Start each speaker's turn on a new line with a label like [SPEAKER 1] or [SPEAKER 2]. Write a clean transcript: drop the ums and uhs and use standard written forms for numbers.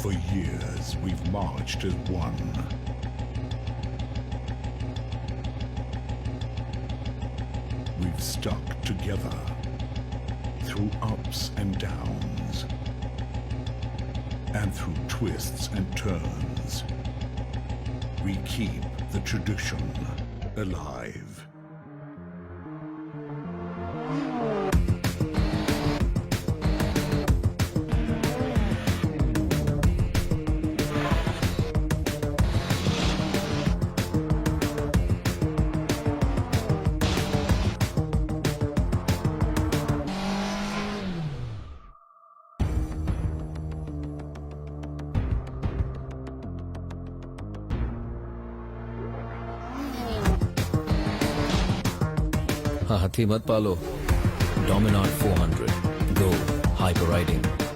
[SPEAKER 1] For years, we've marched as one. We've stuck together through ups and downs, and through twists and turns. We keep the tradition alive.
[SPEAKER 2] हाथी मत पालो. Dominar 400. Go hyper riding.